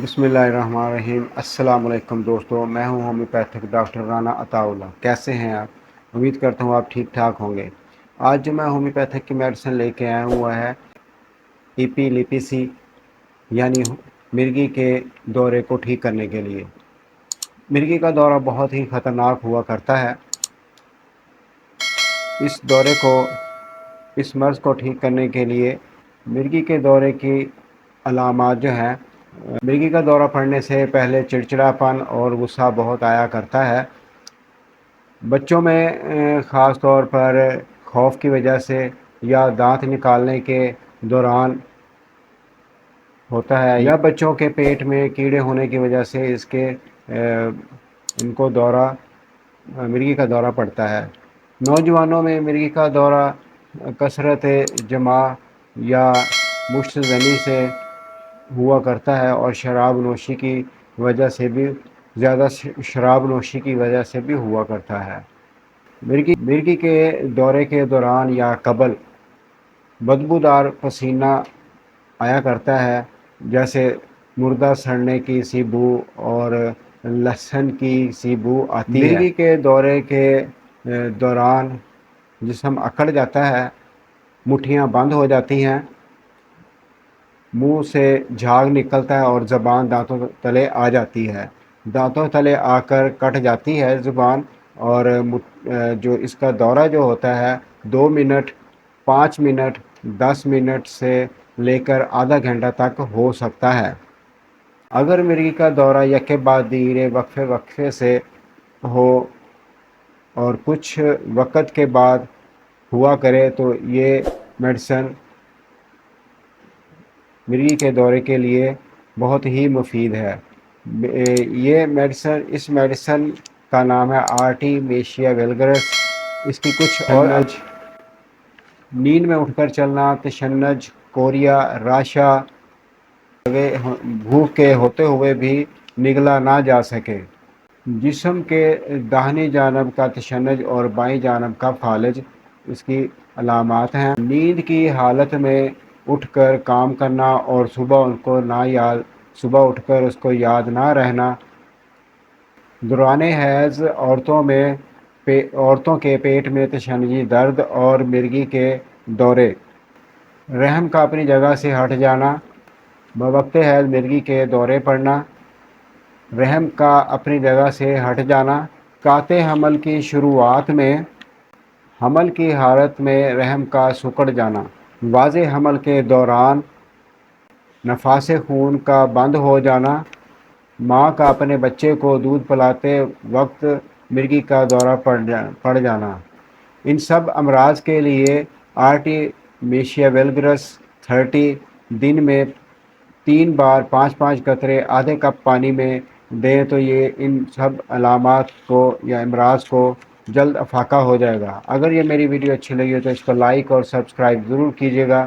بسم اللہ الرحمن الرحیم۔ السلام علیکم دوستو، میں ہوں ہومیوپیتھک ڈاکٹر رانا عطا اللہ۔ کیسے ہیں آپ؟ امید کرتا ہوں آپ ٹھیک ٹھاک ہوں گے۔ آج جو میں ہومیوپیتھک کی میڈیسن لے کے آیا ہوں وہ ہے ایپیلیپسی، یعنی مرگی کے دورے کو ٹھیک کرنے کے لیے۔ مرگی کا دورہ بہت ہی خطرناک ہوا کرتا ہے۔ اس مرض کو ٹھیک کرنے کے لیے مرگی کے دورے کی علامات جو ہیں، مرگی کا دورہ پڑنے سے پہلے چڑچڑاپن اور غصہ بہت آیا کرتا ہے۔ بچوں میں خاص طور پر خوف کی وجہ سے یا دانت نکالنے کے دوران ہوتا ہے، یا بچوں کے پیٹ میں کیڑے ہونے کی وجہ سے ان کو مرگی کا دورہ پڑتا ہے۔ نوجوانوں میں مرگی کا دورہ کثرت جماع یا مشت زنی سے ہوا کرتا ہے، اور زیادہ شراب نوشی کی وجہ سے بھی ہوا کرتا ہے۔ مرگی کے دورے کے دوران یا قبل بدبودار پسینہ آیا کرتا ہے، جیسے مردہ سڑنے کی سی بو اور لہسن کی سی بو آتی ہے۔ مرگی کے دورے کے دوران جسم اکڑ جاتا ہے، مٹھیاں بند ہو جاتی ہیں، منہ سے جھاگ نکلتا ہے اور زبان دانتوں تلے آ جاتی ہے۔ دانتوں تلے آ کر کٹ جاتی ہے زبان، اور جو اس کا دورہ جو ہوتا ہے 2 منٹ، 5 منٹ، 10 منٹ سے لے کر آدھا گھنٹہ تک ہو سکتا ہے۔ اگر مرگی کا دورہ یکے بعد دیگرے وقفے سے ہو اور کچھ وقت کے بعد ہوا کرے تو یہ میڈیسن مرگی کے دورے کے لیے بہت ہی مفید ہے۔ اس میڈیسن کا نام ہے آرٹیمیسیا ویلگرس۔ اس کی کچھ اور نیند میں اٹھ کر چلنا، تشنج، کوریا، راشا، بھوک کے ہوتے ہوئے بھی نگلا نہ جا سکے، جسم کے داہنی جانب کا تشنج اور بائیں جانب کا فالج اس کی علامات ہیں۔ نیند کی حالت میں اٹھ کر کام کرنا اور صبح اٹھ کر اس کو یاد نہ رہنا۔ دوران حیض عورتوں کے پیٹ میں تشنجی درد اور مرگی کے دورے۔ رحم کا اپنی جگہ سے ہٹ جانا، بوقت حیض مرگی کے دورے پڑنا، رحم کا اپنی جگہ سے ہٹ جانا، قحط حمل کی شروعات میں، حمل کی حالت میں رحم کا سکڑ جانا، واضح حمل کے دوران نفاذ خون کا بند ہو جانا، ماں کا اپنے بچے کو دودھ پلاتے وقت مرگی کا دورہ پڑ جانا۔ ان سب امراض کے لیے آرٹیمیسیا ویلگرس 30 دن میں 3 بار 5 قطرے آدھے کپ پانی میں دیں تو یہ ان سب علامات کو یا امراض کو جلد افاقہ ہو جائے گا۔ اگر یہ میری ویڈیو اچھی لگی ہو تو اس کو لائک اور سبسکرائب ضرور کیجیے گا۔